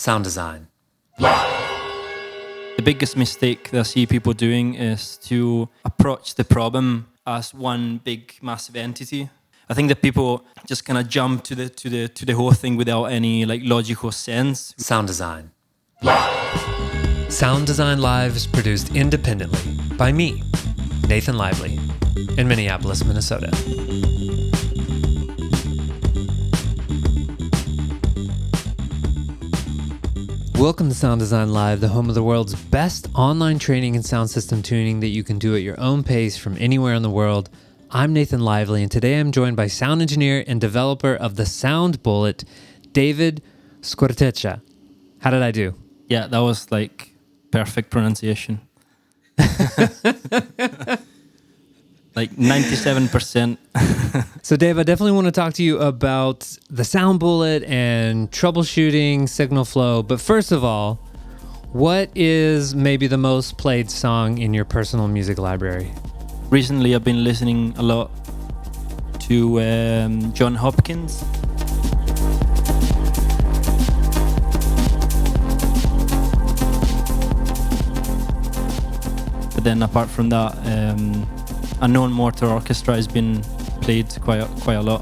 Sound design. The biggest mistake that I see people doing is to approach the problem as one big massive entity. I think that people just kind of jump to the whole thing without any like logical sense. Sound design. Sound Design Live is produced independently by me, Nathan Lively, in Minneapolis, Minnesota. Welcome to Sound Design Live, the home of the world's best online training in sound system tuning that you can do at your own pace from anywhere in the world. I'm Nathan Lively, and today I'm joined by sound engineer and developer of the Sound Bullet, David Scorteccia. How did I do? Yeah, that was like perfect pronunciation. Like 97%. So Dave, I definitely want to talk to you about the Sound Bullet and troubleshooting signal flow. But first of all, what is maybe the most played song in your personal music library? Recently, I've been listening a lot to John Hopkins. But then apart from that, Unknown Mortar Orchestra has been played quite a lot.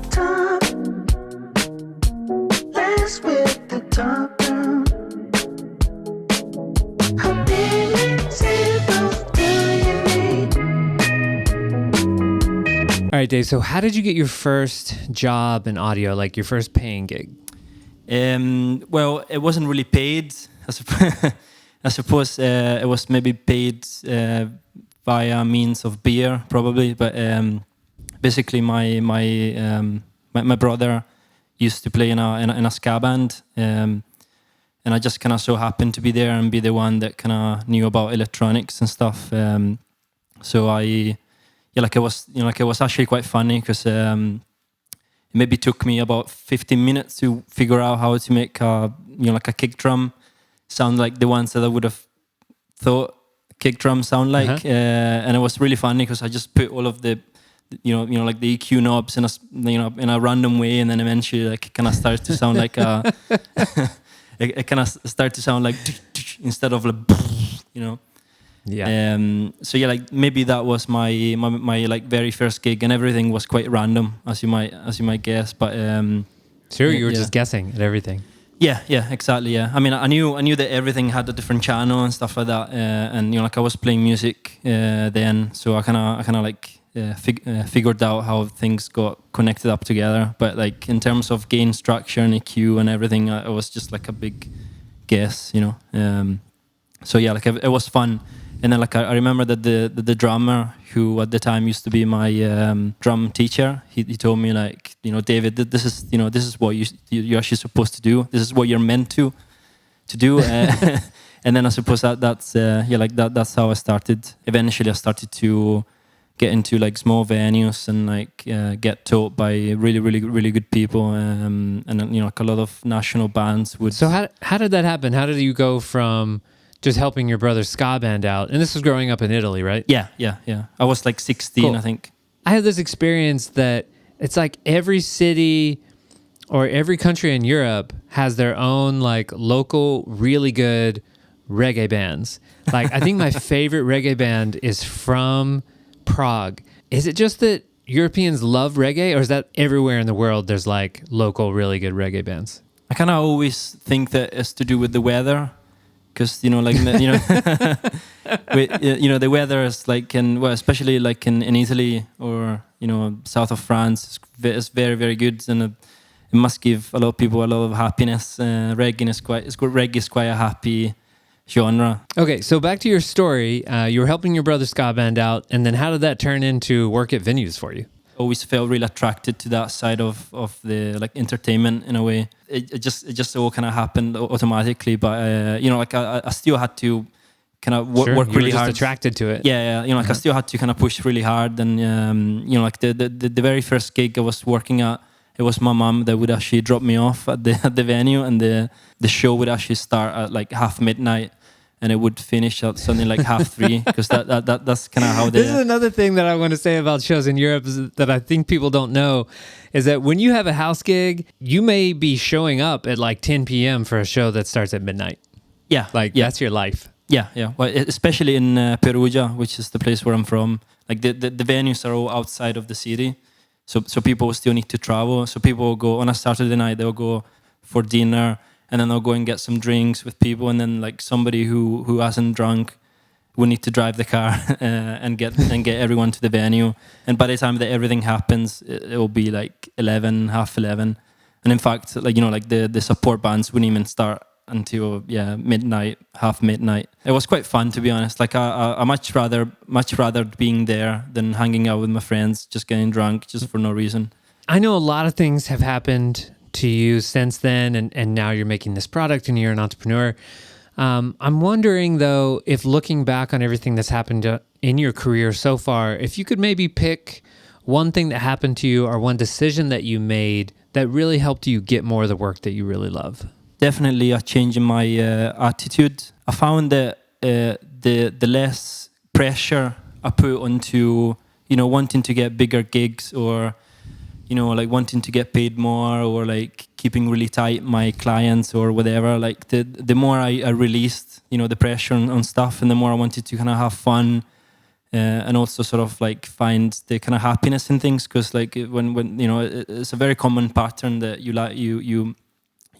All right, Dave, so how did you get your first job in audio, like your first paying gig? Well, it wasn't really paid. I suppose it was maybe paid via means of beer, probably. But basically, my brother used to play in a ska band, and I just kind of so happened to be there and be the one that kind of knew about electronics and stuff. So it was actually quite funny because it maybe took me about 15 minutes to figure out how to make a kick drum sound like the ones that I would have thought kick drum sound like. Uh-huh. And it was really funny because I just put all of the like the EQ knobs in a random way, and then eventually like kind of starts to sound like it kind of started to sound like instead of like Yeah. So yeah, like maybe that was my like very first gig, and everything was quite random, as you might guess. But Sure, you were just guessing at everything. Yeah, exactly. Yeah, I mean, I knew that everything had a different channel and stuff like that, and like I was playing music then, so I kind of like figured out how things got connected up together. But like in terms of gain structure and EQ and everything, it was just like a big guess, So yeah, like it was fun. And then like I remember that the drummer, who at the time used to be my drum teacher, he told me like, David, this is what you're actually supposed to do. This is what you're meant to do. And then I suppose that's how I started. Eventually, I started to get into like small venues and like get taught by really, really, really good people. And like a lot of national bands would. So how did that happen? How did you go from just helping your brother's ska band out? And this was growing up in Italy, right? Yeah. I was like 16, cool. I think. I had this experience that it's like every city or every country in Europe has their own like local, really good reggae bands. Like I think my favorite reggae band is from Prague. Is it just that Europeans love reggae, or is that everywhere in the world there's like local, really good reggae bands? I kind of always think that it's to do with the weather. Because the weather is like especially like in Italy or south of France, is very, very good, and it must give a lot of people a lot of happiness. Reggae is quite a happy genre. Okay, so back to your story. You were helping your brother's ska band out, and then how did that turn into work at venues for you? Always felt really attracted to that side of the like entertainment in a way. It just all kind of happened automatically, but like I still had to kind of work really hard. You were just attracted to it. Yeah. Like I still had to kind of push really hard, and like the very first gig I was working at, it was my mom that would actually drop me off at the venue, and the show would actually start at like midnight. and it would finish at something like 3:30 because that's kind of how they. This is another thing that I want to say about shows in Europe is that I think people don't know is that when you have a house gig, you may be showing up at like 10 p.m. for a show that starts at midnight. Yeah, Like that's your life. Yeah. Well, especially in Perugia, which is the place where I'm from. Like the venues are all outside of the city, so people still need to travel. So people will go on a Saturday night. They'll go for dinner, and then they'll go and get some drinks with people, and then like somebody who hasn't drunk will need to drive the car and get everyone to the venue. And by the time that everything happens, it will be like 11, half 11. And in fact, like like the support bands wouldn't even start until midnight, half midnight. It was quite fun, to be honest. Like I much rather being there than hanging out with my friends, just getting drunk just for no reason. I know a lot of things have happened to you since then, and now you're making this product and you're an entrepreneur. I'm wondering though, if looking back on everything that's happened in your career so far, if you could maybe pick one thing that happened to you or one decision that you made that really helped you get more of the work that you really love. Definitely a change in my attitude. I found that the less pressure I put onto wanting to get bigger gigs or like wanting to get paid more or like keeping really tight my clients or whatever, like the more I released the pressure on stuff, and the more I wanted to kind of have fun and also sort of like find the kind of happiness in things, because like when it's a very common pattern that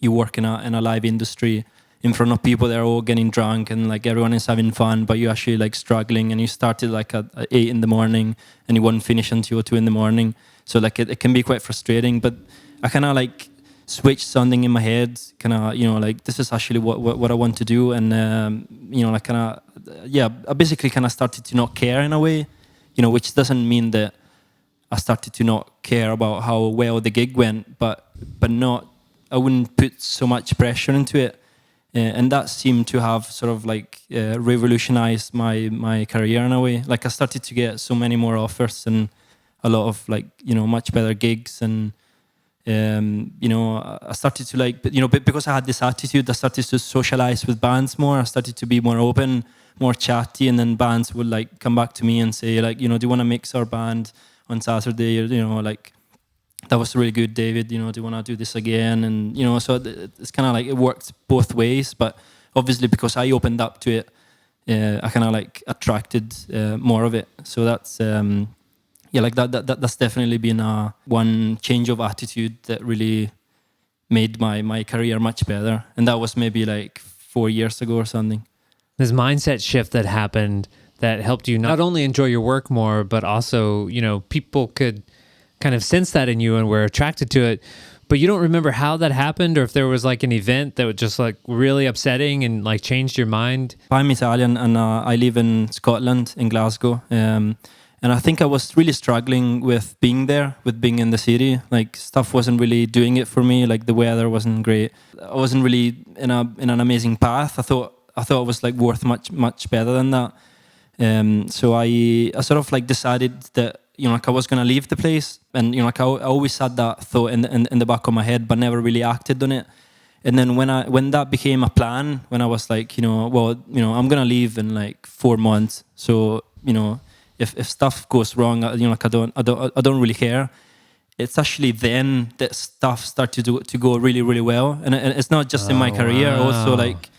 you work in a live industry in front of people that are all getting drunk and like everyone is having fun, but you're actually like struggling, and you started like at 8 in the morning and you won't finish until 2 in the morning. So like it can be quite frustrating, but I kind of like switched something in my head, kind of like this is actually what I want to do, and like kind of I basically kind of started to not care in a way, which doesn't mean that I started to not care about how well the gig went, but not. I wouldn't put so much pressure into it, and that seemed to have sort of like revolutionized my career in a way. Like I started to get so many more offers and a lot of like much better gigs, and I started to like because I had this attitude, I started to socialize with bands more. I started to be more open, more chatty, and then bands would like come back to me and say like do you want to mix our band on Saturday, or like that was really good, David, do you want to do this again? And so it's kind of like it worked both ways, but obviously because I opened up to it, I kind of like attracted more of it. So that's like that's definitely been one change of attitude that really made my career much better, and that was maybe like 4 years ago or something. This mindset shift that happened that helped you not only enjoy your work more, but also people could kind of sense that in you and were attracted to it, but you don't remember how that happened, or if there was like an event that was just like really upsetting and like changed your mind. I'm Italian, and I live in Scotland, in Glasgow, and I think I was really struggling with being there, with being in the city. Like stuff wasn't really doing it for me. Like the weather wasn't great. I wasn't really in an amazing path. I thought I was like worth much better than that. So I sort of like decided that like I was gonna leave the place, and like I always had that thought in the back of my head, but never really acted on it. And then when that became a plan, when I was like I'm gonna leave in like 4 months, so if stuff goes wrong, like I don't really care. It's actually then that stuff started to go really, really well, and it's not just in my career. Wow. Also, like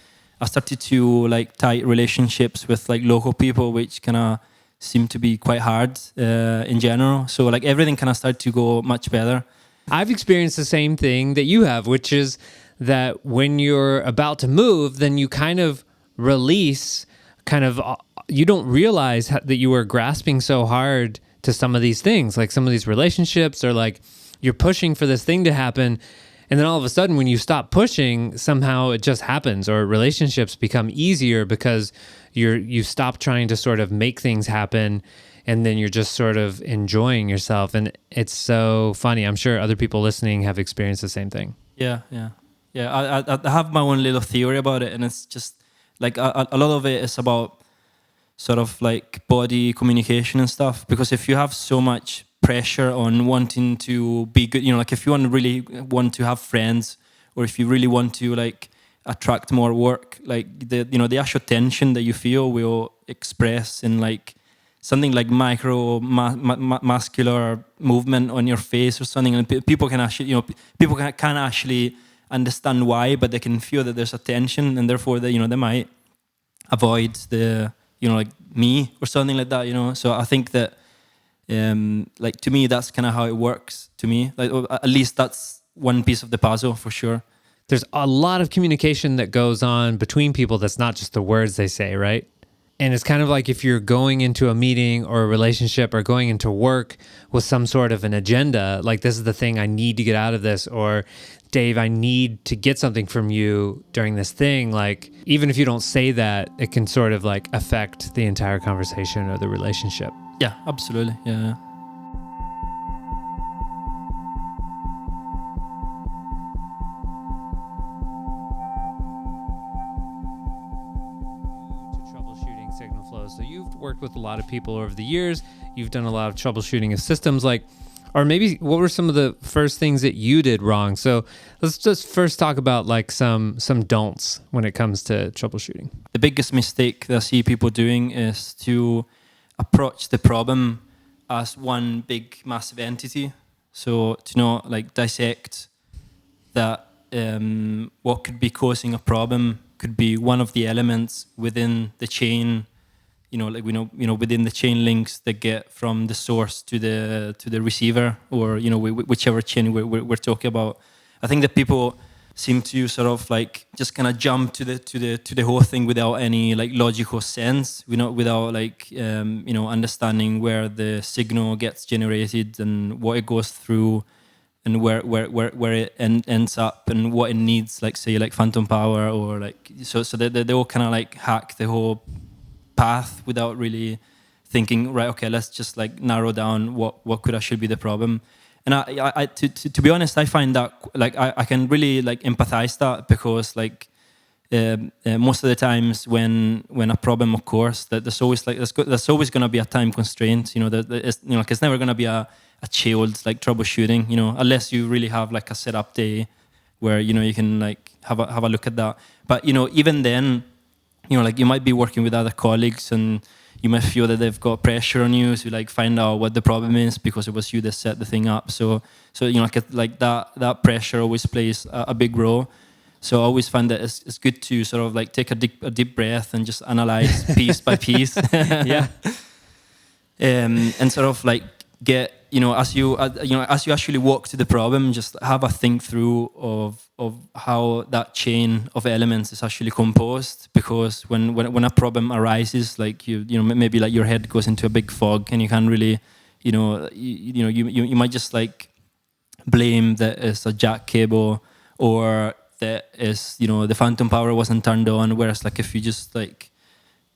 I started to like tight relationships with like local people, which kind of seem to be quite hard in general. So like everything kind of started to go much better. I've experienced the same thing that you have, which is that when you're about to move, then you kind of release, you don't realize that you were grasping so hard to some of these things, like some of these relationships, or like you're pushing for this thing to happen. And then all of a sudden, when you stop pushing, somehow it just happens, or relationships become easier because you stop trying to sort of make things happen, and then you're just sort of enjoying yourself. And it's so funny. I'm sure other people listening have experienced the same thing. Yeah. I have my own little theory about it, and it's just like a lot of it is about sort of like body communication and stuff. Because if you have so much pressure on wanting to be good, like if you really want to have friends, or if you really want to like attract more work. Like the actual tension that you feel will express in like something like muscular movement on your face or something, and people can actually, people can actually understand why, but they can feel that there's a tension, and therefore they might avoid the like me or something like that. So I think that like to me that's kind of how it works to me. Like at least that's one piece of the puzzle for sure. There's a lot of communication that goes on between people that's not just the words they say, right? And it's kind of like if you're going into a meeting or a relationship or going into work with some sort of an agenda, like this is the thing I need to get out of this, or Dave, I need to get something from you during this thing. Like, even if you don't say that, it can sort of like affect the entire conversation or the relationship. Yeah, absolutely. Yeah. Signal flows. So you've worked with a lot of people over the years. You've done a lot of troubleshooting of systems, like, or maybe what were some of the first things that you did wrong? So let's just first talk about like some don'ts when it comes to troubleshooting. The biggest mistake that I see people doing is to approach the problem as one big massive entity. So to like dissect that what could be causing a problem could be one of the elements within the chain, like within the chain links that get from the source to the receiver, or whichever chain we're talking about. I think that people seem to sort of like just kind of jump to the whole thing without any like logical sense, without like understanding where the signal gets generated and what it goes through, and where it ends up and what it needs, like say like phantom power, or like so they all kind of like hack the whole path without really thinking, right, okay, let's just like narrow down what could actually be the problem. And I to be honest, I find that like I can really like empathize that, because like most of the times when a problem occurs, that there's always going to be a time constraint. Like it's never going to be a chilled like troubleshooting, unless you really have like a setup day where you can like have a look at that. But even then, like you might be working with other colleagues and you might feel that they've got pressure on you to like find out what the problem is because it was you that set the thing up. So like that pressure always plays a big role. So I always find that it's good to sort of like take a deep breath and just analyze piece by piece. Yeah. And sort of like get, as you actually walk to the problem, just have a think through of how that chain of elements is actually composed. Because when a problem arises, like maybe like your head goes into a big fog and you can't really, you might just like blame that it's a jack cable, or that is the phantom power wasn't turned on. Whereas like if you just like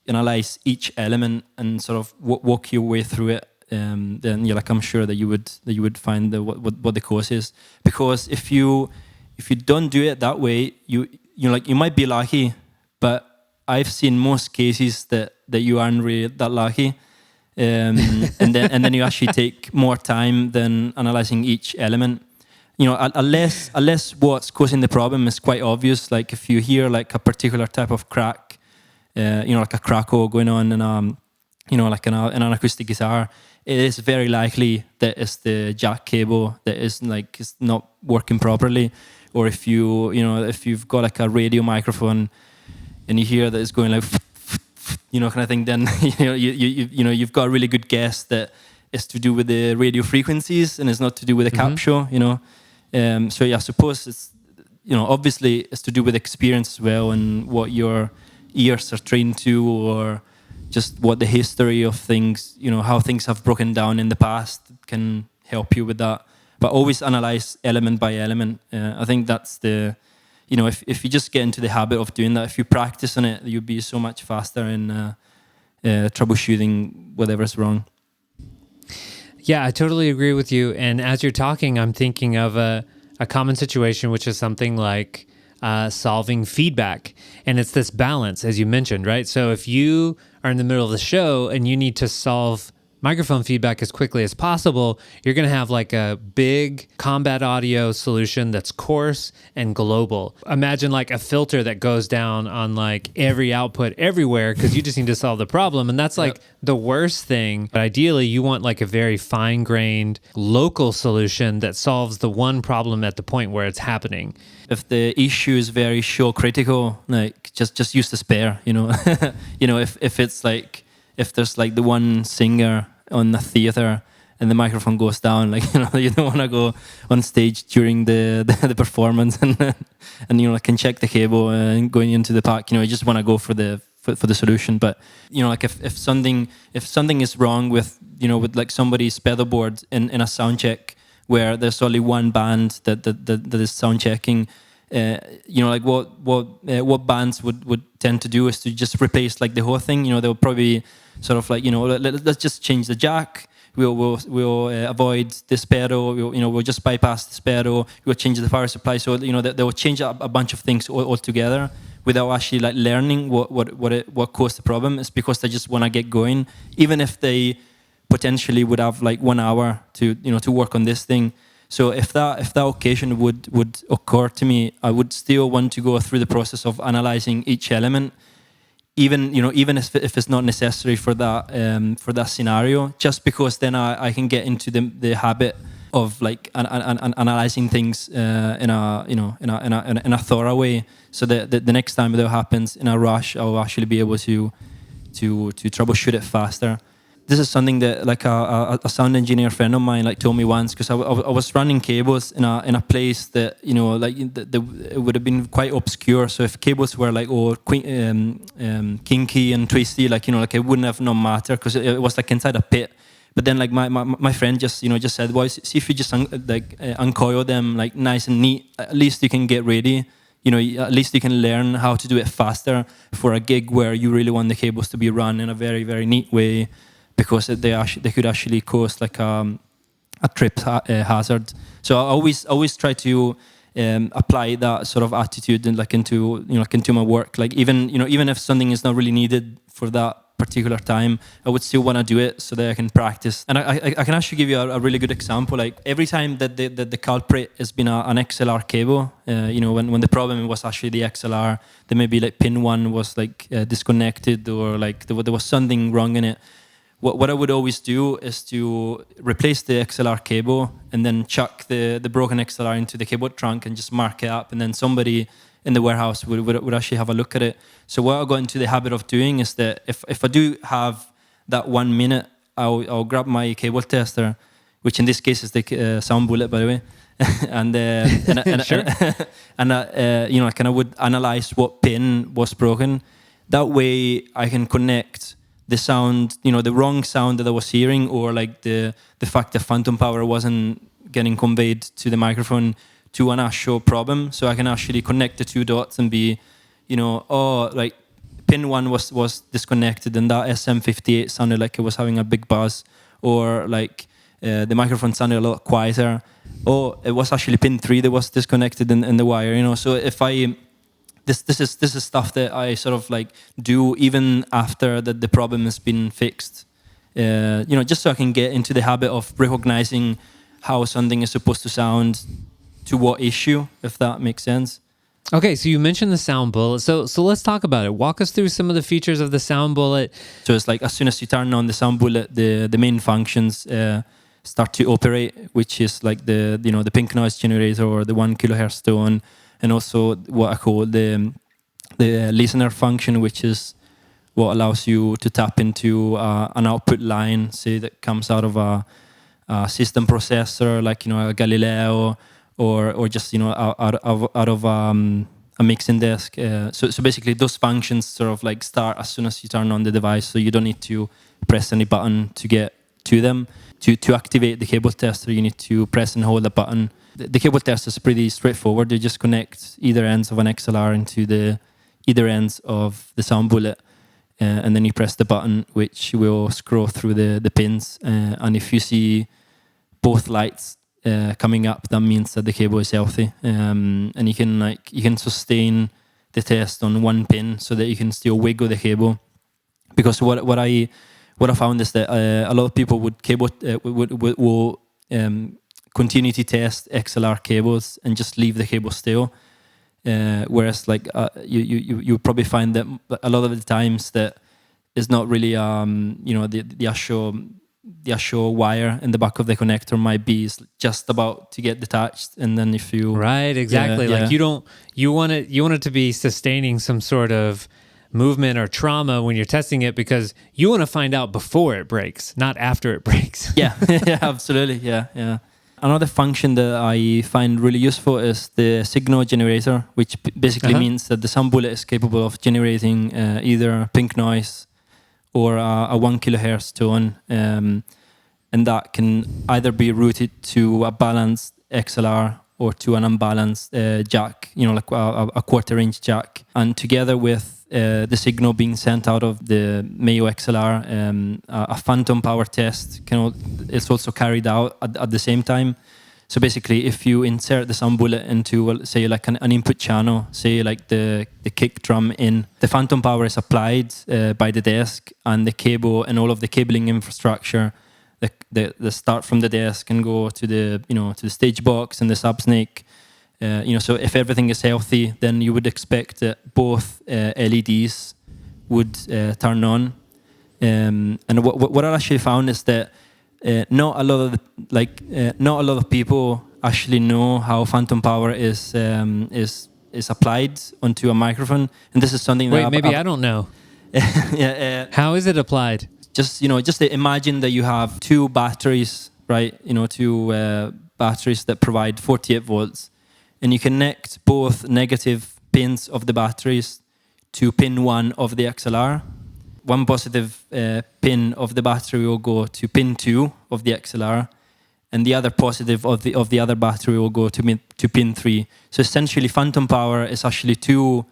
analyze each element and sort of walk your way through it, then like I'm sure that you would find what the cause is. Because if you don't do it that way, you might be lucky, but I've seen most cases that you aren't really that lucky, and then you actually take more time than analyzing each element. Unless what's causing the problem is quite obvious. Like if you hear like a particular type of crack, like a crackle going on in like in an acoustic guitar, it is very likely that it's the jack cable that is like it's not working properly. Or if you've got like a radio microphone and you hear that it's going like kind of thing, then you've got a really good guess that it's to do with the radio frequencies and it's not to do with the capture. So yeah, I suppose it's obviously it's to do with experience as well, and what your ears are trained to, or just what the history of things, how things have broken down in the past can help you with that. But always analyze element by element. I think that's the, if you just get into the habit of doing that, if you practice on it, you'll be so much faster in troubleshooting whatever's wrong. Yeah, I totally agree with you. And as you're talking, I'm thinking of a common situation, which is something like solving feedback. And it's this balance, as you mentioned, right? So if you are in the middle of the show and you need to solve microphone feedback as quickly as possible, you're going to have like a big combat audio solution that's coarse and global. Imagine like a filter that goes down on like every output everywhere because you just need to solve the problem. And that's like the worst thing. But ideally, you want like a very fine-grained local solution that solves the one problem at the point where it's happening. If the issue is very show critical, like just use the spare, if it's like, if there's like the one singer on the theater and the microphone goes down, like, you don't want to go on stage during the performance and can check the cable and going into the pack, you just want to go for the solution. But like if something is wrong with with like somebody's pedal board in a sound check where there's only one band that is sound checking, like what bands would tend to do is to just replace like the whole thing. They'll probably sort of like let's just change the jack. We'll avoid this pedal. We'll just bypass this pedal. We'll change the power supply. So they will change a bunch of things altogether without actually like learning what caused the problem. It's because they just want to get going, even if they potentially would have like 1 hour to work on this thing. So if that occasion would occur to me, I would still want to go through the process of analyzing each element, even if it's not necessary for that scenario, just because then I can get into the habit of like analyzing things in a thorough way, so that the next time that happens in a rush, I'll actually be able to troubleshoot it faster. This is something that like a sound engineer friend of mine like told me once, because I was running cables in a place that it would have been quite obscure. So if cables were like kinky and twisty, like it wouldn't have no matter, because it was like inside a pit. But then like my friend just said, well, see if you just uncoil them like nice and neat, at least you can get ready. At least you can learn how to do it faster for a gig where you really want the cables to be run in a very, very neat way, because they could actually cause like a trip hazard. So I always try to apply that sort of attitude and like into my work. Like even if something is not really needed for that particular time, I would still want to do it so that I can practice. And I can actually give you a really good example. Like every time that the culprit has been an XLR cable, when the problem was actually the XLR, then maybe like pin 1 was like disconnected, or like there was something wrong in it. What I would always do is to replace the XLR cable and then chuck the broken XLR into the cable trunk and just mark it up, and then somebody in the warehouse would actually have a look at it. So what I got into the habit of doing is that if I do have that 1 minute, I'll grab my cable tester, which in this case is the sound bullet, by the way, and I would analyze what pin was broken. That way I can connect the sound, the wrong sound that I was hearing, or like the fact that phantom power wasn't getting conveyed to the microphone, to an actual problem. So I can actually connect the two dots and be, like pin 1 was disconnected and that SM58 sounded like it was having a big buzz, or like the microphone sounded a lot quieter. Oh, it was actually pin 3 that was disconnected in the wire, So if This is stuff that I sort of like do even after the problem has been fixed, just so I can get into the habit of recognizing how something is supposed to sound to what issue, if that makes sense. Okay, so you mentioned the sound bullet. So let's talk about it. Walk us through some of the features of the sound bullet. So it's like as soon as you turn on the sound bullet, the main functions start to operate, which is like the pink noise generator or the 1 kilohertz tone. And also what I call the listener function, which is what allows you to tap into an output line, say that comes out of a system processor, like a Galileo, or just out of a mixing desk. So basically, those functions sort of like start as soon as you turn on the device. So you don't need to press any button to get to them. To activate the cable tester, you need to press and hold a button. The cable tester is pretty straightforward. You just connect either ends of an XLR into the either ends of the sound bullet, and then you press the button, which will scroll through the pins. And if you see both lights coming up, that means that the cable is healthy. And you can sustain the test on one pin so that you can still wiggle the cable. Because what what I found is that a lot of people would will continuity test XLR cables and just leave the cable still. Whereas like you probably find that a lot of the times that it's not really the actual wire in the back of the connector might be just about to get detached, and then if you right, exactly, like you want it to be sustaining some sort of movement or trauma when you're testing it, because you want to find out before it breaks, not after it breaks. Yeah, yeah, absolutely, yeah. Another function that I find really useful is the signal generator, which basically means that the sound bullet is capable of generating either pink noise or a 1 kilohertz tone, and that can either be routed to a balanced XLR or to an unbalanced jack, like a quarter-inch jack. And together with the signal being sent out of the Mayo XLR, a phantom power test is also carried out at the same time. So basically, if you insert the sound bullet into, say, like an input channel, say like the kick drum in, the phantom power is applied by the desk, and the cable and all of the cabling infrastructure, the start from the desk and go to the stage box and the subsnake. So if everything is healthy, then you would expect that both LEDs would turn on. And what I actually found is that not a lot of people actually know how phantom power is applied onto a microphone, and this is something that I don't know. How is it applied? Just imagine that you have two batteries, right? Two batteries that provide 48 volts, and you connect both negative pins of the batteries to pin 1 of the XLR. One positive pin of the battery will go to pin 2 of the XLR, and the other positive of the other battery will go to pin 3. So essentially, phantom power is actually two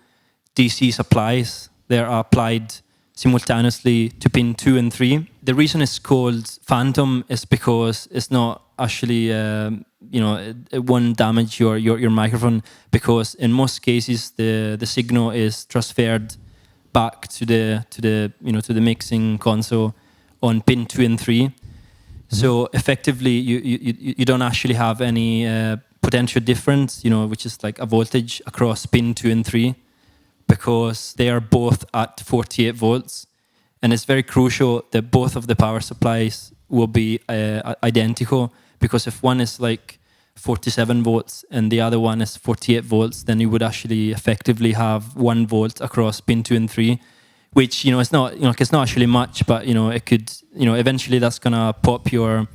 DC supplies. They are applied simultaneously to pin 2 and 3. The reason it's called phantom is because it's not actually it won't damage your microphone, because in most cases the signal is transferred back to the mixing console on pin 2 and 3. So effectively you don't actually have any potential difference, which is like a voltage across pin 2 and 3, because they are both at 48 volts, and it's very crucial that both of the power supplies will be identical, because if one is like 47 volts and the other one is 48 volts, then you would actually effectively have 1 volt across pin 2 and 3, which it's not it's not actually much, but it could eventually that's gonna pop your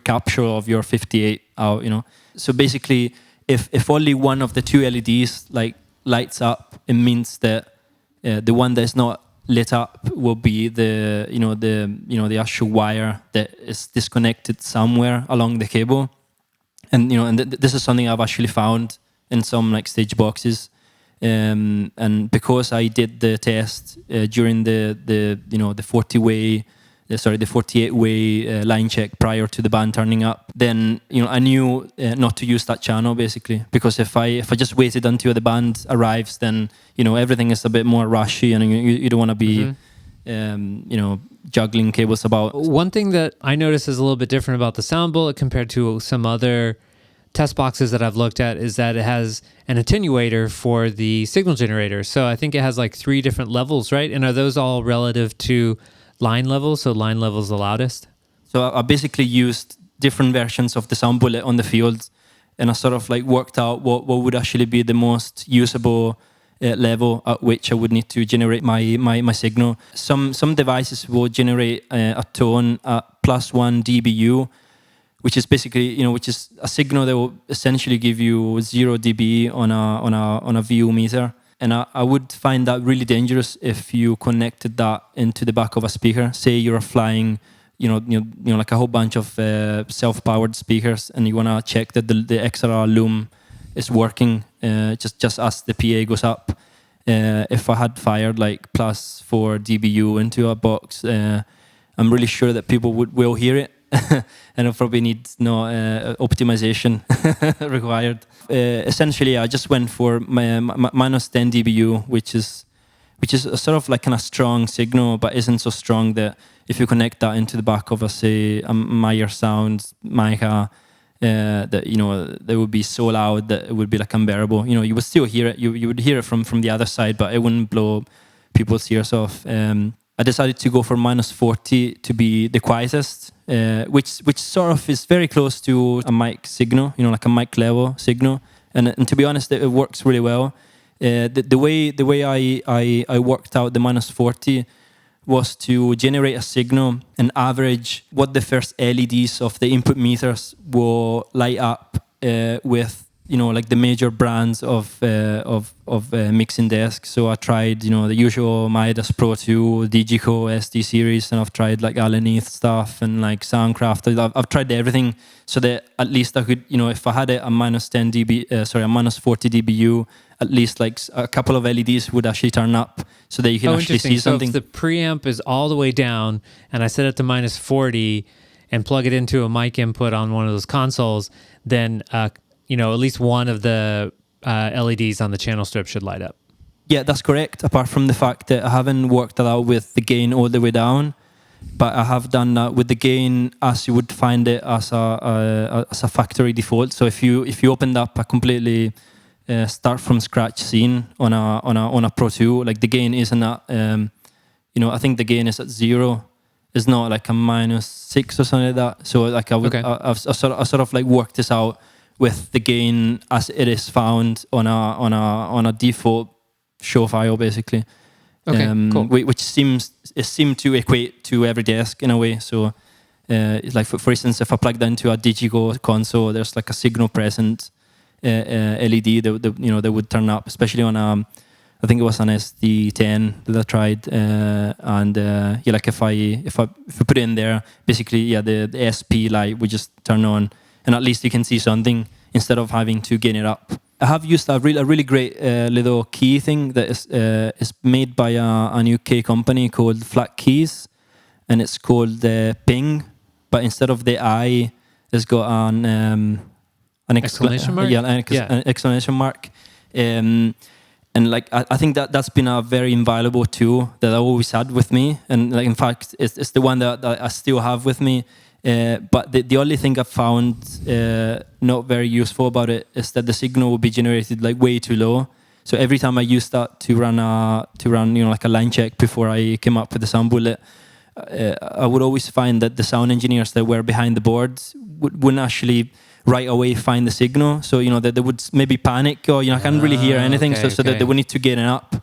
capture of your 58 out. So basically, if only one of the two LEDs like lights up, it means that the one that's not lit up will be the actual wire that is disconnected somewhere along the cable. And this is something I've actually found in some like stage boxes, and because I did the test during the 48-way line check prior to the band turning up, then I knew not to use that channel basically, because if I just waited until the band arrives, then everything is a bit more rushy, and you don't want to be juggling cables about. One thing that I noticed is a little bit different about the sound bullet compared to some other test boxes that I've looked at is that it has an attenuator for the signal generator. So I think it has like 3 different levels, right? And are those all relative to line levels? So line level is the loudest? So I basically used different versions of the sound bullet on the field, and I sort of like worked out what would actually be the most usable level at which I would need to generate my signal. Some devices will generate a tone at +1 dBu, which is basically which is a signal that will essentially give you 0 dB on a VU meter. And I would find that really dangerous if you connected that into the back of a speaker. Say you're flying, like a whole bunch of self-powered speakers, and you want to check that the XLR loom is working just as the PA goes up. If I had fired like +4 dBu into a box, I'm really sure that people will hear it, and it'll probably need no optimization required. Essentially, I just went for -10 dBu, which is which is a sort of like kind of strong signal, but isn't so strong that if you connect that into the back of a Meyer Sound mica, that that would be so loud that it would be like unbearable. You would still hear it. You would hear it from the other side, but it wouldn't blow people's ears off. I decided to go for -40 to be the quietest, which sort of is very close to a mic signal, like a mic level signal. And to be honest, it works really well. The way I worked out the -40 was to generate a signal and average what the first LEDs of the input meters will light up with, like the major brands of mixing desks. So I tried, the usual Midas Pro 2, Digico, SD series, and I've tried like Allen Heath stuff and like Soundcraft. I've tried everything so that at least I could, if I had a -10 dB, a -40 dBu, at least like a couple of LEDs would actually turn up so that you can actually see something. So if the preamp is all the way down and I set it to -40 and plug it into a mic input on one of those consoles, then at least one of the LEDs on the channel strip should light up. Yeah, that's correct. Apart from the fact that I haven't worked that out with the gain all the way down, but I have done that with the gain as you would find it as a factory default. So if you opened up a completely start from scratch scene on a Pro 2, like the gain isn't at I think the gain is at 0. It's not like a -6 or something like that. So like I sort of like worked this out with the gain as it is found on a default show file, basically. Okay, cool. Which seemed to equate to every desk in a way. So, it's like for instance, if I plugged into a Digico console, there's like a signal present LED that would turn up, especially on I think it was an SD10 that I tried, and like if I put it in there, basically the SP light would just turn on. And at least you can see something instead of having to gain it up. I have used a really great little key thing that is made by an UK company called Flat Keys, and it's called Ping, but instead of the I, it's got an exclamation mark. An exclamation mark. And like I think that's been a very invaluable tool that I always had with me, and like in fact it's the one that I still have with me. But the only thing I've found not very useful about it is that the signal will be generated like way too low. So every time I used that to run like a line check before I came up with the sound bullet, I would always find that the sound engineers that were behind the boards wouldn't actually right away find the signal. So that they would maybe panic or I can't really hear anything. So that they would need to get it up.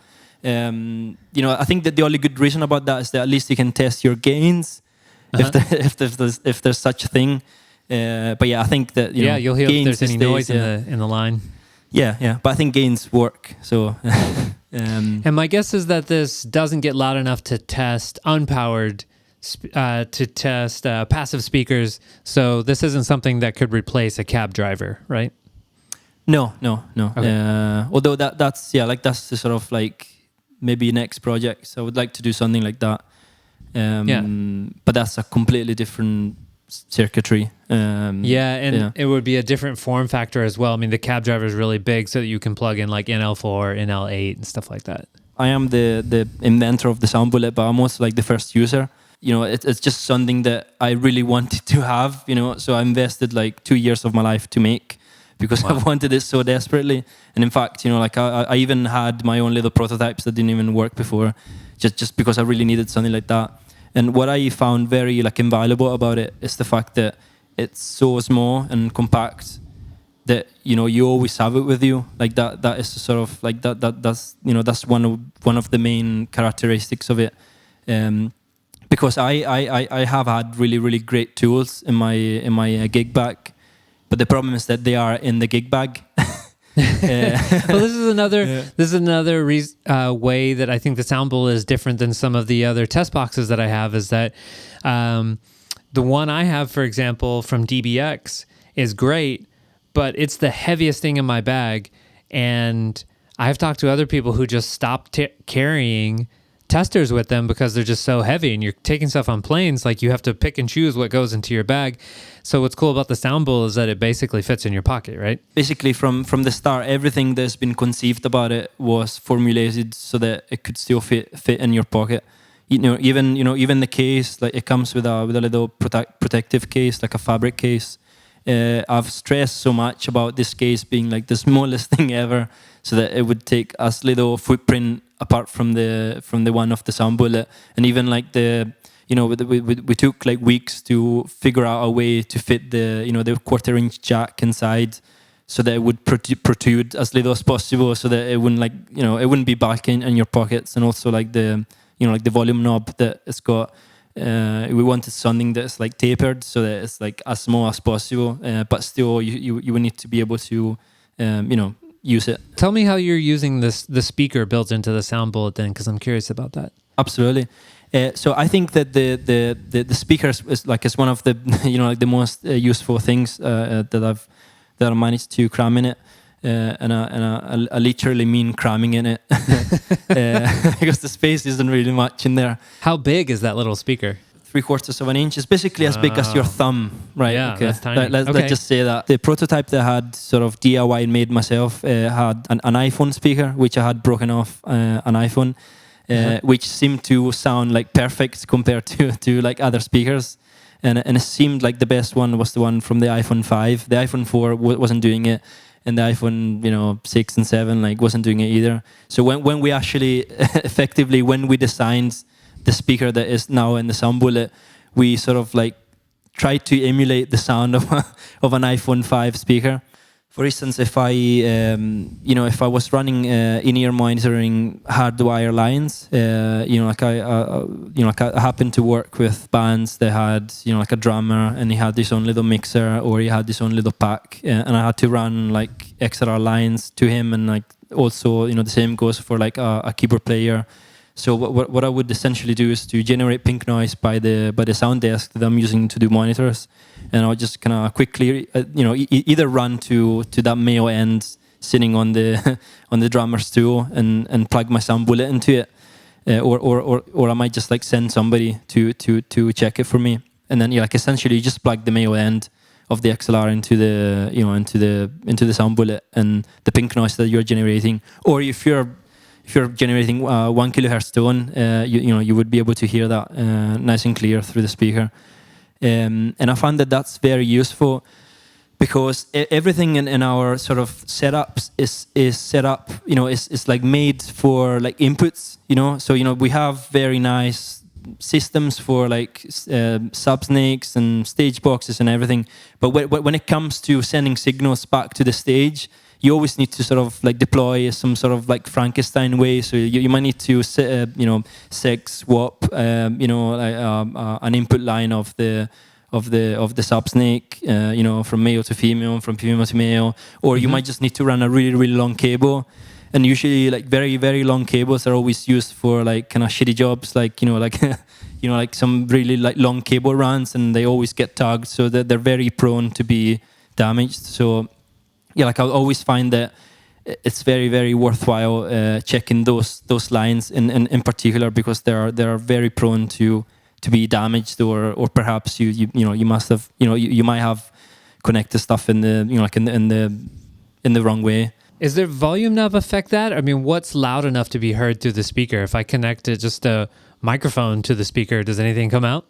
I think that the only good reason about that is that at least you can test your gains. If there's such a thing, but I think that you'll hear if there's any noise in the line. But I think gains work. So, and my guess is that this doesn't get loud enough to test unpowered, passive speakers. So this isn't something that could replace a cab driver, right? No. Okay. Although that's the sort of like maybe next project. So I would like to do something like that. But that's a completely different circuitry. It would be a different form factor as well. I mean, the cab driver is really big so that you can plug in like NL4, NL8 and stuff like that. I am the inventor of the sound bullet, but I'm also like the first user. It's just something that I really wanted to have, so I invested like 2 years of my life to make because I wanted it so desperately. And in fact, I even had my own little prototypes that didn't even work before. Just because I really needed something like that. And what I found very like invaluable about it is the fact that it's so small and compact that you always have it with you. Like that is sort of like that's one of the main characteristics of it. Because I have had really great tools in my gig bag, but the problem is that they are in the gig bag. Well, this is another way that I think the sound bullet is different than some of the other test boxes that I have. Is that the one I have, for example, from DBX is great, but it's the heaviest thing in my bag, and I've talked to other people who just stopped carrying testers with them because they're just so heavy, and you're taking stuff on planes. Like, you have to pick and choose what goes into your bag. So what's cool about the sound bowl is that it basically fits in your pocket, right? Basically, from the start, everything that's been conceived about it was formulated so that it could still fit in your pocket. Even the case, like, it comes with a little protective case, like a fabric case. I've stressed so much about this case being like the smallest thing ever, so that it would take as little footprint apart from the one of the sound bullet. And even like we took like weeks to figure out a way to fit the 1/4-inch jack inside, so that it would protrude as little as possible, so that it wouldn't it wouldn't be back in your pockets. And also like the volume knob that it's got. We wanted something that's like tapered, so that it's like as small as possible, but still you would need to be able to use it. Tell me how you're using the speaker built into the sound bullet then, because I'm curious about that. Absolutely. So I think that the speaker is one of the the most useful things that I managed to cram in it. And I literally mean cramming in it, because the space isn't really much in there. How big is that little speaker? 3/4 of an inch. It's basically as big as your thumb, right? Yeah, okay. That's tiny. Let's just say that. The prototype that I had sort of DIY made myself had an iPhone speaker, which I had broken off an iPhone, which seemed to sound like perfect compared to like other speakers. And it seemed like the best one was the one from the iPhone 5. The iPhone 4 wasn't doing it. And the iPhone, 6 and 7, like, wasn't doing it either. So when we actually, effectively, when we designed the speaker that is now in the sound bullet, we sort of like tried to emulate the sound of an iPhone 5 speaker. For instance, if I was running in-ear monitoring hardwire lines, I happened to work with bands that had, like a drummer, and he had his own little mixer, or he had his own little pack, and I had to run like XLR lines to him, and like also, the same goes for like a keyboard player. So what I would essentially do is to generate pink noise by the sound desk that I'm using to do monitors, and I'll just kind of quickly, either run to that male end sitting on the drummer stool and plug my sound bullet into it, or I might just like send somebody to check it for me, and then essentially you just plug the male end of the XLR into the sound bullet, and the pink noise that you're generating, or if you're generating 1 kilohertz tone, you would be able to hear that nice and clear through the speaker. And I found that that's very useful, because everything in our sort of setups is set up, is like made for like inputs, So, we have very nice systems for like subsnakes and stage boxes and everything. But when it comes to sending signals back to the stage, you always need to sort of like deploy some sort of like Frankenstein way. So you might need to seg swap, an input line of the subsnake, from male to female, from female to male, or you might just need to run a really, really long cable. And usually, like very, very long cables are always used for like kind of shitty jobs, like like some really like long cable runs, and they always get tugged, so that they're very prone to be damaged. So I always find that it's very, very worthwhile checking those lines in particular, because they're very prone to be damaged, or perhaps you must have you might have connected stuff in the wrong way. Is there volume knob affect that? I mean, what's loud enough to be heard through the speaker? If I connect just a microphone to the speaker, does anything come out?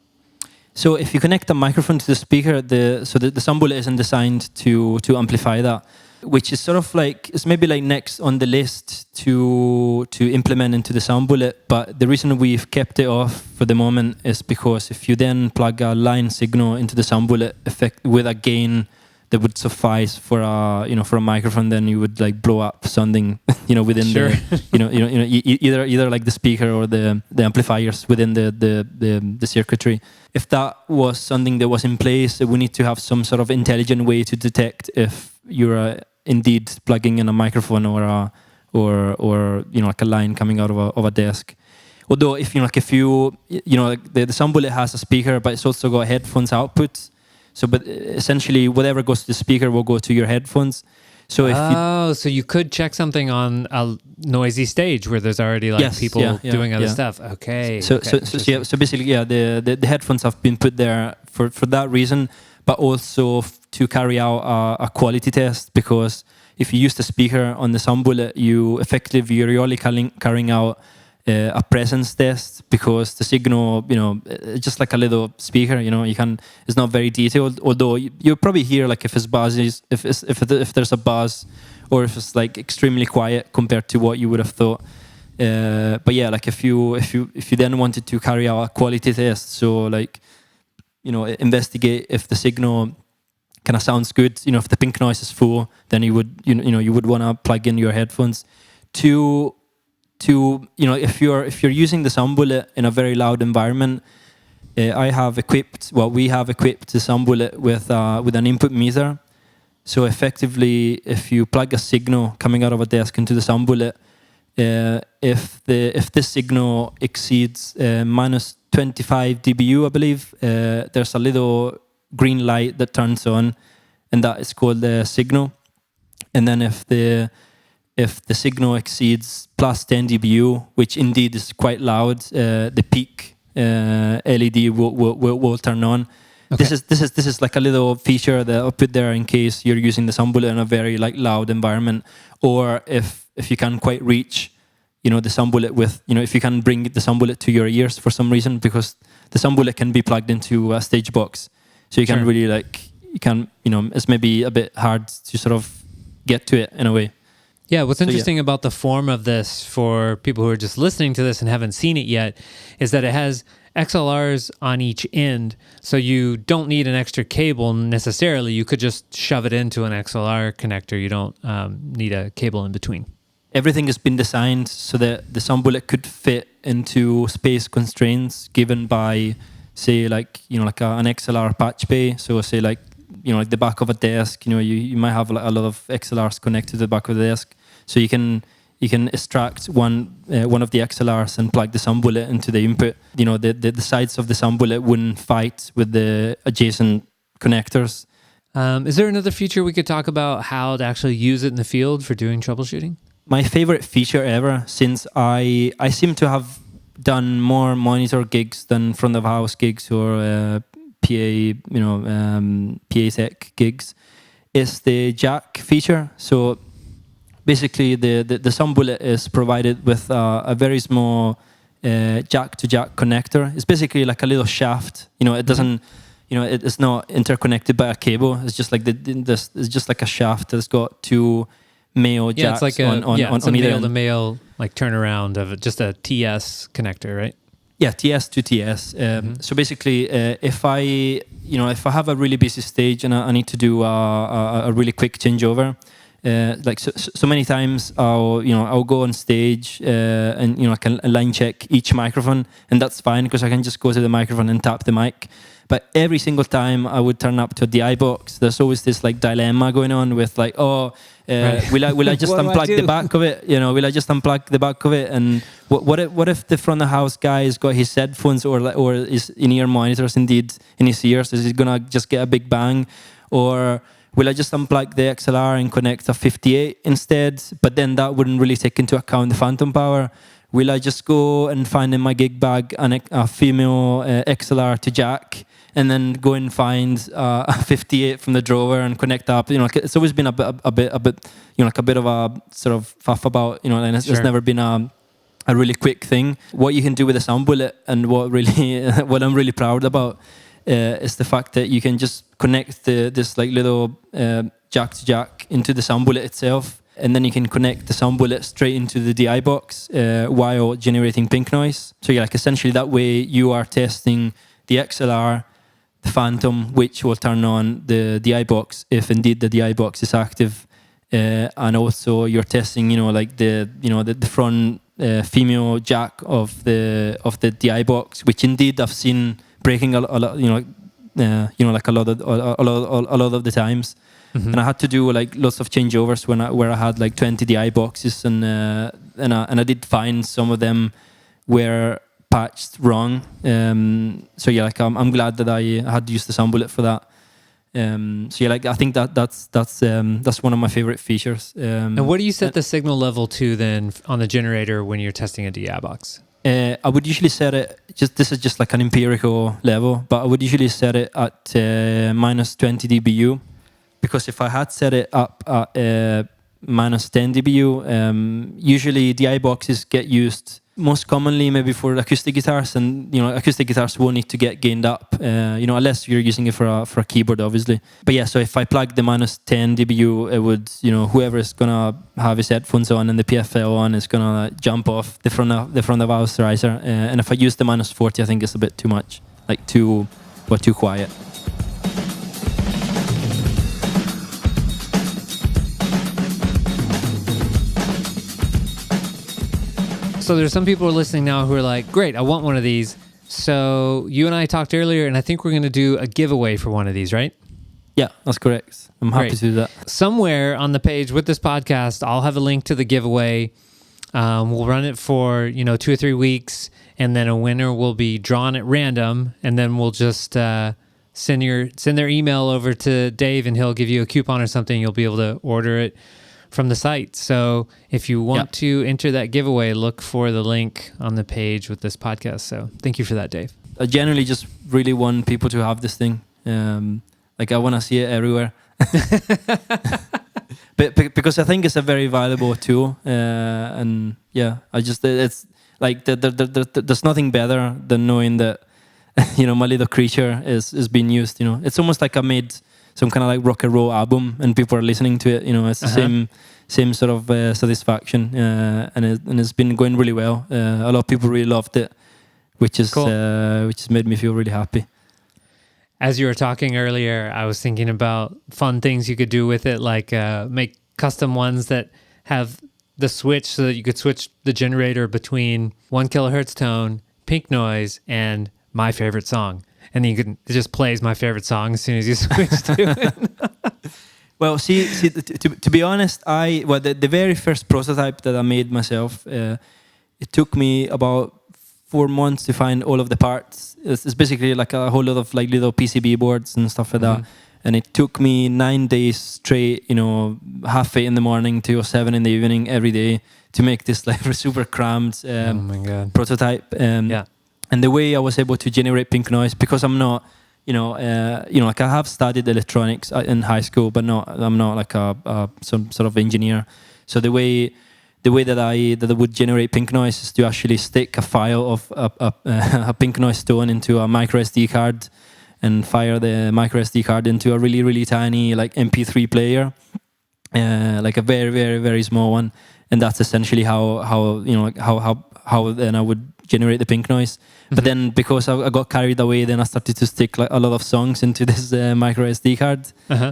So if you connect a microphone to the speaker, the sound bullet isn't designed to amplify that, which is sort of like, it's maybe like next on the list to implement into the sound bullet. But the reason we've kept it off for the moment is because if you then plug a line signal into the sound bullet effect with a gain that would suffice for a microphone, then you would like blow up something within sure. either like the speaker or the amplifiers within the circuitry. If that was something that was in place, we need to have some sort of intelligent way to detect if you're indeed plugging in a microphone or like a line coming out of a desk. Although if the sound bullet has a speaker, but it's also got headphones output. So, but essentially, whatever goes to the speaker will go to your headphones. So if so you could check something on a noisy stage where there's already like people doing other stuff. Okay. So basically, the headphones have been put there for that reason, but also to carry out a quality test, because if you use the speaker on the sound bullet, you're only carrying out a presence test, because the signal, it's just like a little speaker, it's not very detailed, although you'll probably hear like if it's buzz, if there's a buzz, or if it's like extremely quiet compared to what you would have thought. But yeah, like if you then wanted to carry out a quality test, so like, investigate if the signal kind of sounds good, if the pink noise is full, then you would want to plug in your headphones to if you're using the sound bullet in a very loud environment. We have equipped the sound bullet with an input meter. So effectively, if you plug a signal coming out of a desk into the sound bullet, if this signal exceeds minus 25 dBu, I believe, there's a little green light that turns on, and that is called the signal. And then if the signal exceeds plus 10 dBu, which indeed is quite loud, the peak LED will turn on. Okay. This is like a little feature that I'll put there in case you're using the sound bullet in a very like loud environment, or if you can't quite reach, the sound bullet with, if you can bring the sound bullet to your ears for some reason, because the sound bullet can be plugged into a stage box, so you can really it's maybe a bit hard to sort of get to it in a way. Yeah, what's interesting about the form of this for people who are just listening to this and haven't seen it yet is that it has XLRs on each end, so you don't need an extra cable necessarily. You could just shove it into an XLR connector. You don't need a cable in between. Everything has been designed so that the sound bullet could fit into space constraints given by, say, like an XLR patch bay. So say like the back of a desk. You might have a lot of XLRs connected to the back of the desk. So you can extract one of the XLRs and plug the sound bullet into the input. The sides of the sound bullet wouldn't fight with the adjacent connectors. Is there another feature we could talk about how to actually use it in the field for doing troubleshooting? My favorite feature ever, since I seem to have done more monitor gigs than front of house gigs or PA tech gigs, is the jack feature. So basically, the sound bullet is provided with a very small jack-to-jack connector. It's basically like a little shaft. It doesn't, it's not interconnected by a cable. It's just like it's just like a shaft that's got two male jacks it's like on either male to male like turnaround of just a TS connector, right? Yeah, TS to TS. So basically, if I have a really busy stage and I need to do a really quick changeover. Like so many times I'll go on stage and I can line check each microphone, and that's fine because I can just go to the microphone and tap the mic. But every single time I would turn up to a DI box, there's always this like dilemma going on with like, will I just unplug the back of it? Will I just unplug the back of it? And what if the front of house guy has got his headphones or his in-ear monitors indeed in his ears? Is he gonna just get a big bang? Or will I just unplug the XLR and connect a 58 instead? But then that wouldn't really take into account the phantom power. Will I just go and find in my gig bag a female XLR to jack, and then go and find a 58 from the drawer and connect up? It's always been a bit, a bit of a sort of faff about, and it's never been a really quick thing. What you can do with a sound bullet, and what I'm really proud about, is the fact that you can just connect this like little jack to jack into the sound bullet itself, and then you can connect the sound bullet straight into the DI box while generating pink noise. So yeah, like essentially that way you are testing the XLR, the phantom, which will turn on the DI box if indeed the DI box is active, and also you're testing the front female jack of the DI box, which indeed I've seen breaking a lot of the times. Mm-hmm. And I had to do like lots of changeovers where I had like 20 DI boxes, and I did find some of them were patched wrong. So yeah, like I'm glad that I had to use the sound bullet for that. So yeah, like I think that's one of my favorite features. And what do you set the signal level to then on the generator when you're testing a DI box? I would usually set it, this is just like an empirical level, but I would usually set it at minus 20 dBu, because if I had set it up at minus 10 dBu, usually DI boxes get used most commonly maybe for acoustic guitars, and acoustic guitars won't need to get gained up, unless you're using it for a keyboard, obviously. But yeah, so if I plug the minus 10 dBu, it would, whoever is gonna have his headphones on and the PFL on is gonna jump off the front of the house riser. And if I use the minus 40, I think it's a bit too much, like too quiet. So there's some people who are listening now who are like, great, I want one of these. So you and I talked earlier, and I think we're going to do a giveaway for one of these, right? Yeah, that's correct. I'm happy to do that. Somewhere on the page with this podcast, I'll have a link to the giveaway. We'll run it for 2 or 3 weeks, and then a winner will be drawn at random, and then we'll just send their email over to Dave, and he'll give you a coupon or something. You'll be able to order it from the site. So if you want to enter that giveaway, look for the link on the page with this podcast. So thank you for that, Dave. I generally just really want people to have this thing. Like I want to see it everywhere. But because I think it's a very valuable tool. And yeah, it's like there's nothing better than knowing that, my little creature is being used. It's almost like I made some kind of like rock and roll album and people are listening to it. It's the same sort of satisfaction, and it's been going really well. A lot of people really loved it, which has made me feel really happy. As you were talking earlier, I was thinking about fun things you could do with it, like make custom ones that have the switch so that you could switch the generator between 1 kilohertz tone, pink noise, and my favorite song. And then it just plays my favorite song as soon as you switch to it. Well, see, to be honest, the very first prototype that I made myself, it took me about 4 months to find all of the parts. It's basically like a whole lot of like little PCB boards and stuff like that. And it took me 9 days straight, 8:30 in the morning to 7 in the evening every day to make this like super crammed prototype. And the way I was able to generate pink noise, because I'm not, like I have studied electronics in high school, but I'm not like some sort of engineer. So the way that I would generate pink noise is to actually stick a file of a pink noise tone into a micro SD card and fire the micro SD card into a really, really tiny like MP3 player, like a very, very, very small one. And that's essentially how then I would generate the pink noise. But then because I got carried away, then I started to stick like a lot of songs into this micro SD card.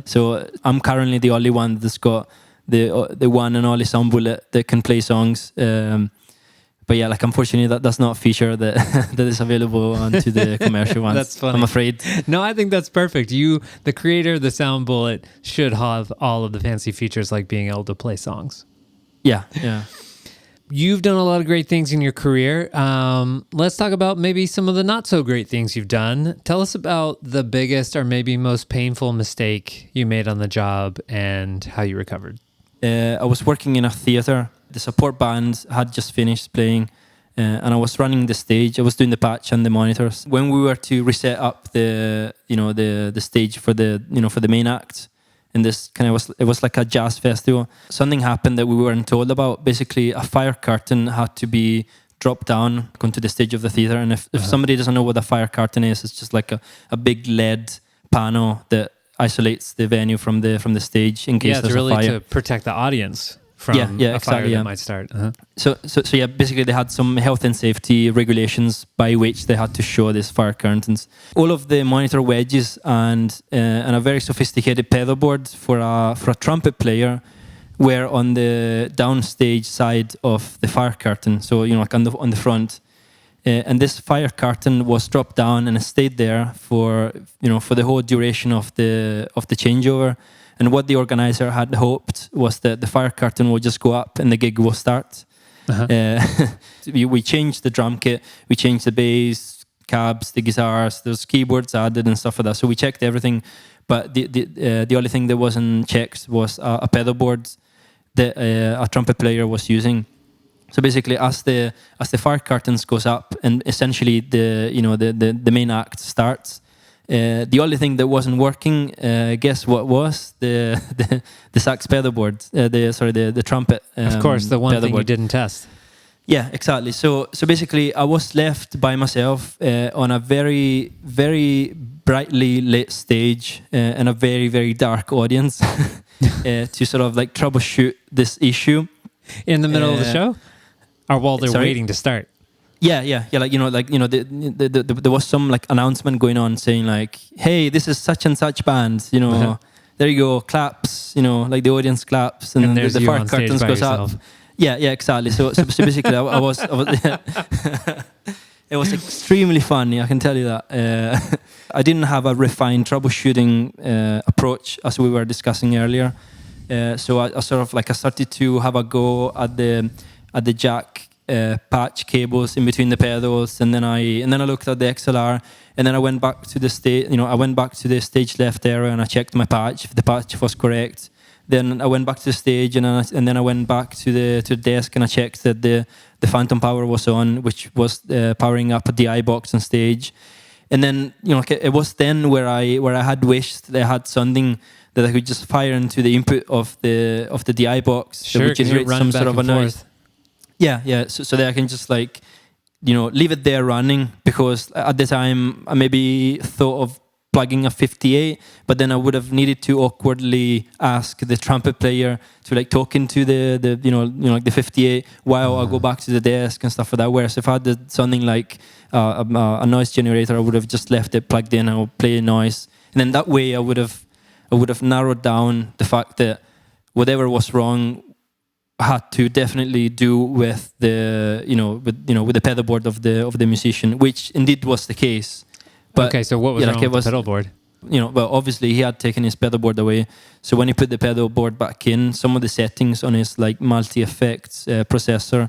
So I'm currently the only one that's got the one and only sound bullet that can play songs. But yeah, like unfortunately that's not a feature that is available onto the commercial ones. That's funny. I'm afraid. No, I think that's perfect. You, the creator of the sound bullet, should have all of the fancy features like being able to play songs. Yeah. You've done a lot of great things in your career. Let's talk about maybe some of the not so great things you've done. Tell us about the biggest or maybe most painful mistake you made on the job and how you recovered. I was working in a theater. The support band had just finished playing, and I was running the stage. I was doing the patch and the monitors. When we were to reset up the stage for the main act, and it was like a jazz festival, something happened that we weren't told about. Basically, a fire curtain had to be dropped down onto the stage of the theater. And if somebody doesn't know what a fire curtain is, it's just like a big LED panel that isolates the venue from the stage in case there's a fire. Yeah, it's really to protect the audience from a fire that might start. So yeah, basically they had some health and safety regulations by which they had to show these fire curtains. All of the monitor wedges and a very sophisticated pedal board for a trumpet player were on the downstage side of the fire curtain. So like on the front. And this fire curtain was dropped down and it stayed there for the whole duration of the changeover. And what the organizer had hoped was that the fire curtain would just go up and the gig will start. We changed the drum kit, we changed the bass, cabs, the guitars, there's keyboards added and stuff like that. So we checked everything, but the only thing that wasn't checked was a pedal board that a trumpet player was using. So basically, as the fire curtains goes up and essentially the main act starts, the only thing that wasn't working, guess what was? The sax pedal board. The trumpet. Of course, the one thing you didn't test. Yeah, exactly. So basically, I was left by myself on a very, very brightly lit stage and a very, very dark audience to sort of like troubleshoot this issue in the middle of the show, or while they're waiting to start. Yeah. There was some like announcement going on saying like, "Hey, this is such and such band. There you go, claps. Like the audience claps, and there's the you fire on stage curtains by goes yourself. up." Yeah, exactly. So basically, I was it was extremely funny. I can tell you that. I didn't have a refined troubleshooting approach as we were discussing earlier. So I sort of like I started to have a go at the jack patch cables in between the pedals, and then I looked at the XLR, and then I went back to the stage. I went back to the stage left area and I checked my patch if the patch was correct. Then I went back to the stage, and then I went back to the desk and I checked that the phantom power was on, which was powering up the DI box on stage. And then it was then where I had wished that I had something that I could just fire into the input of the DI box, sure, that would generate some sort of a noise. Forth. Yeah. So that I can just like leave it there running, because at the time I maybe thought of plugging a 58, but then I would have needed to awkwardly ask the trumpet player to like talk into the like the 58 while I go back to the desk and stuff like that. Whereas if I had something like a noise generator, I would have just left it plugged in and I would play a noise, and then that way I would have narrowed down the fact that whatever was wrong had to definitely do with the with the pedal board of the musician, which indeed was the case. But, okay, so what was wrong with the pedal board? Well, obviously he had taken his pedal board away. So when he put the pedal board back in, some of the settings on his like multi-effects processor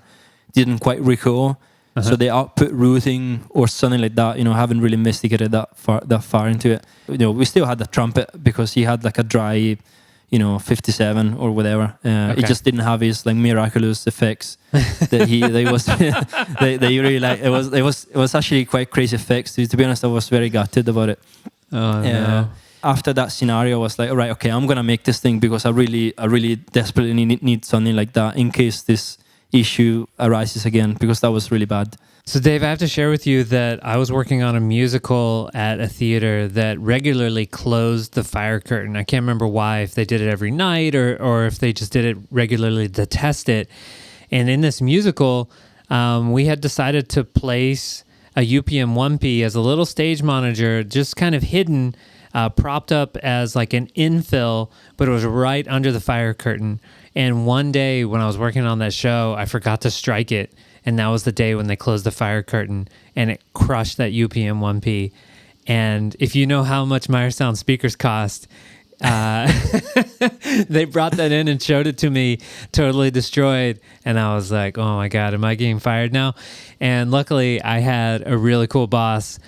didn't quite recall. So the output routing or something like that, I haven't really investigated that far into it. We still had the trumpet because he had like a dry 57 or whatever. He just didn't have his like miraculous effects that he was that you really like. It was actually quite crazy effects. To be honest, I was very gutted about it. Oh no. After that scenario, I was like, all right, okay, I'm gonna make this thing because I really desperately need something like that in case this issue arises again, because that was really bad. So Dave, I have to share with you that I was working on a musical at a theater that regularly closed the fire curtain. I can't remember why, if they did it every night or if they just did it regularly to test it. And in this musical, we had decided to place a UPM 1P as a little stage monitor, just kind of hidden, propped up as like an infill, but it was right under the fire curtain. And one day when I was working on that show, I forgot to strike it. And that was the day when they closed the fire curtain and it crushed that UPM 1P. And if you know how much Meyer Sound speakers cost, they brought that in and showed it to me totally destroyed. And I was like, oh my God, am I getting fired now? And luckily I had a really cool boss,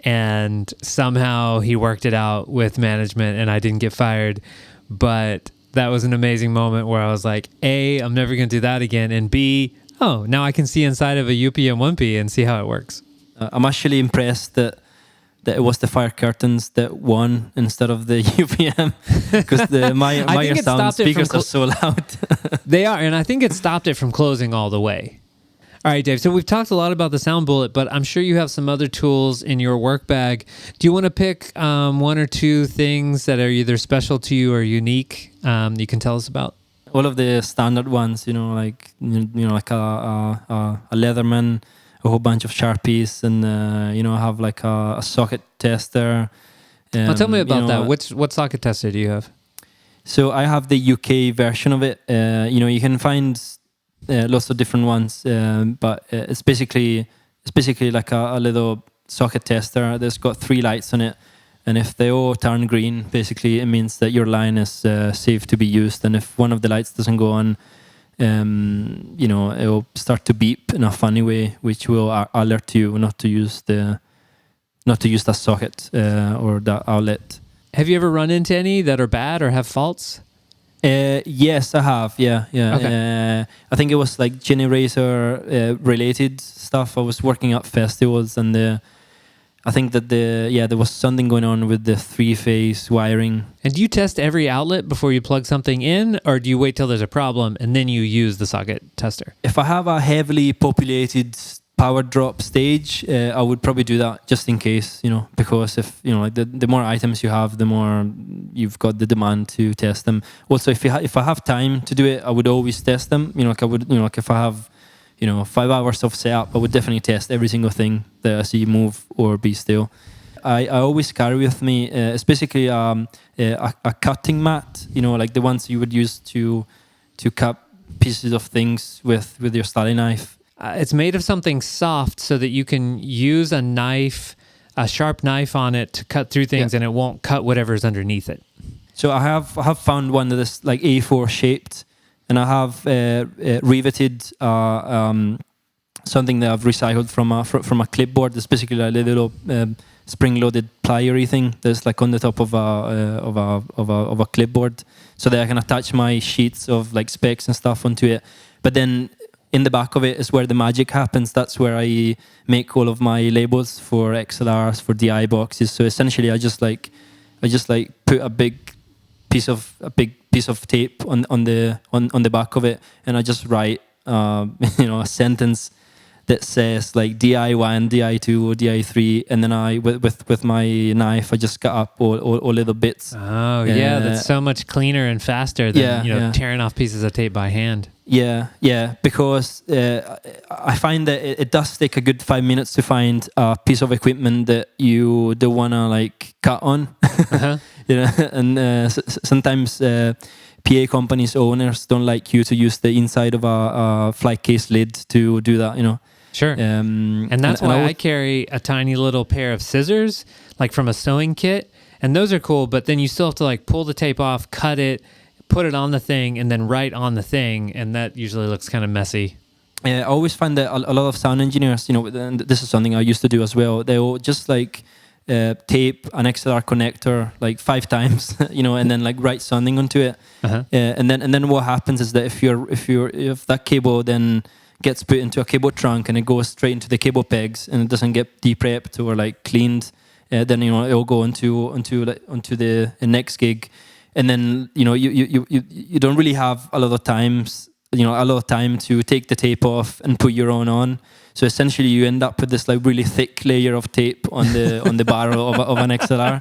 and somehow he worked it out with management and I didn't get fired. But that was an amazing moment where I was like, A, I'm never going to do that again. And B, oh, now I can see inside of a UPM 1P and see how it works. I'm actually impressed that it was the fire curtains that won instead of the UPM, because the Meyer Sound speakers are so loud. They are, and I think it stopped it from closing all the way. All right, Dave, so we've talked a lot about the Sound Bullet, but I'm sure you have some other tools in your work bag. Do you want to pick one or two things that are either special to you or unique you can tell us about? All of the standard ones, like like a Leatherman, a whole bunch of Sharpies, and I have like a socket tester. Tell me about that. What socket tester do you have? So I have the UK version of it. You can find lots of different ones, but it's basically like a little socket tester that's got 3 lights on it. And if they all turn green, basically it means that your line is safe to be used. And if one of the lights doesn't go on, it will start to beep in a funny way, which will alert you not to use the not to use that socket or that outlet. Have you ever run into any that are bad or have faults? Yes, I have. Yeah. Okay. I think it was like generator related stuff. I was working at festivals, and I think that there was something going on with the 3-phase wiring. And do you test every outlet before you plug something in, or do you wait till there's a problem and then you use the socket tester? If I have a heavily populated power drop stage, I would probably do that just in case, because if like the more items you have, the more you've got the demand to test them. Also, if I have time to do it, I would always test them. Like I would, like if I have 5 hours of setup, I would definitely test every single thing that I see move or be still. I always carry with me, it's basically a cutting mat, like the ones you would use to cut pieces of things with your Stanley knife. It's made of something soft so that you can use a sharp knife on it to cut through things, and it won't cut whatever's underneath it. So I have found one that is like A4 shaped, and I have riveted something that I've recycled from a clipboard. It's basically a little spring-loaded plier-y thing that's like on the top of a clipboard, so that I can attach my sheets of like specs and stuff onto it. But then in the back of it is where the magic happens. That's where I make all of my labels for XLRs, for DI boxes. So essentially, I just put a big piece of tape on the back of it, and I just write a sentence that says like DI1, DI2, or DI3, and then I with my knife I just cut up all little bits. Oh yeah, that's so much cleaner and faster than tearing off pieces of tape by hand. Yeah, because I find that it does take a good 5 minutes to find a piece of equipment that you don't want to like cut on. Uh-huh. And sometimes PA companies owners don't like you to use the inside of a flight case lid to do that. Sure. And that's why I carry a tiny little pair of scissors, like from a sewing kit, and those are cool. But then you still have to like pull the tape off, cut it, put it on the thing, and then write on the thing, and that usually looks kind of messy. I always find that a lot of sound engineers, and this is something I used to do as well, they'll just like tape an XLR connector like 5 times, and then like write something onto it. Uh-huh. And then what happens is that if that cable then gets put into a cable trunk and it goes straight into the cable pegs and it doesn't get deprepped or like cleaned, then it'll go onto the next gig. And then you don't really have a lot of time to take the tape off and put your own on. So essentially, you end up with this like really thick layer of tape on the barrel of an XLR.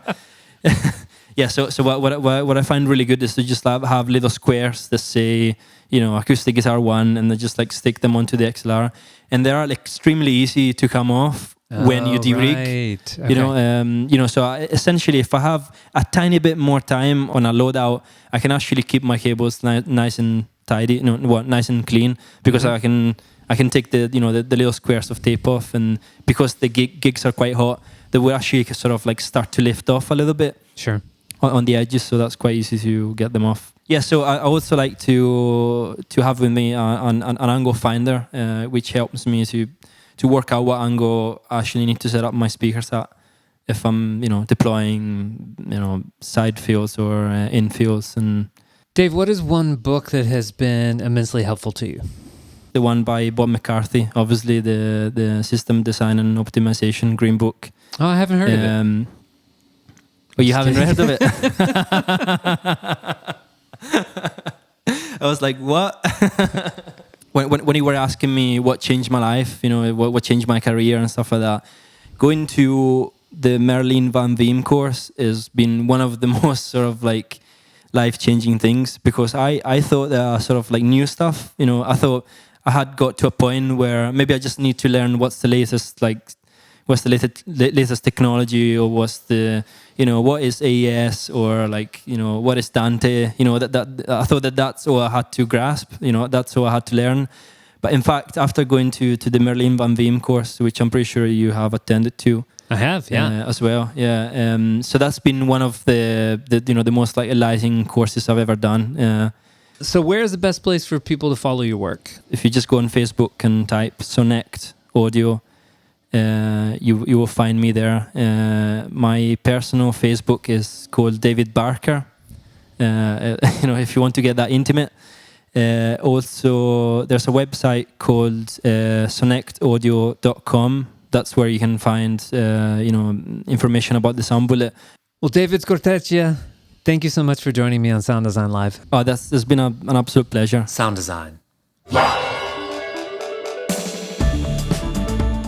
Yeah. So what I find really good is to just have little squares that say acoustic guitar 1, and then just like stick them onto the XLR, and they are like extremely easy to come off when you derig. Right. Okay. So essentially, if I have a tiny bit more time on a loadout, I can actually keep my cables nice and tidy, nice and clean, because Mm-hmm. I can take the little squares of tape off, and because the gigs are quite hot, they will actually sort of like start to lift off a little bit. Sure. On the edges, so that's quite easy to get them off. Yeah, so I also like to have with me an angle finder, which helps me to work out what angle I actually need to set up my speakers at if I'm deploying side fields or in fields. And Dave, what is one book that has been immensely helpful to you? the one by Bob McCarthy, obviously the System Design and Optimization Green Book. Oh, I haven't heard of it. Oh, you haven't heard of it? I was like, what? when you were asking me what changed my life, what changed my career and stuff like that, going to the Merlin Van Veem course has been one of the most sort of like life-changing things, because I thought that sort of like new stuff, I thought I had got to a point where maybe I just need to learn what's the latest technology, or what's the what is AES, or like what is Dante, that I thought that's all I had to grasp, that's all I had to learn. But in fact, after going to the Merlin Van Veem course, which I'm pretty sure you have attended to, I have, yeah, as well, yeah. So that's been one of the most like enlightening courses I've ever done. So where is the best place for people to follow your work? If you just go on Facebook and type Sonect Audio, you will find me there. My personal Facebook is called David Barker. If you want to get that intimate. Also, there's a website called sonectaudio.com. That's where you can find information about the Sound Bullet. Well, David Scorteccia, thank you so much for joining me on Sound Design Live. Oh, it's been an absolute pleasure. Sound Design Live.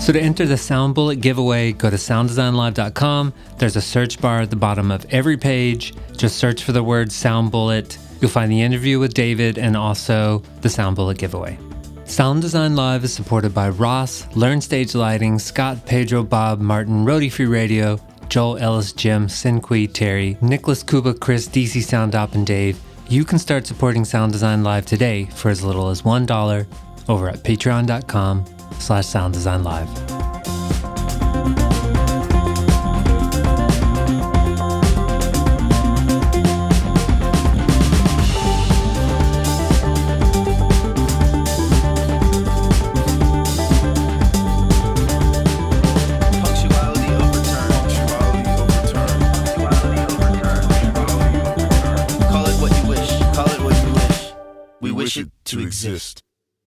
So to enter the Sound Bullet giveaway, go to sounddesignlive.com. There's a search bar at the bottom of every page. Just search for the word Sound Bullet. You'll find the interview with David and also the Sound Bullet giveaway. Sound Design Live is supported by Ross, Learn Stage Lighting, Scott, Pedro, Bob, Martin, Roadie Free Radio, Joel, Ellis, Jim, Sinqui, Terry, Nicholas, Kuba, Chris, DC Sound Op, and Dave. You can start supporting Sound Design Live today for as little as $1 over at patreon.com/sounddesignlive. We wish it to exist.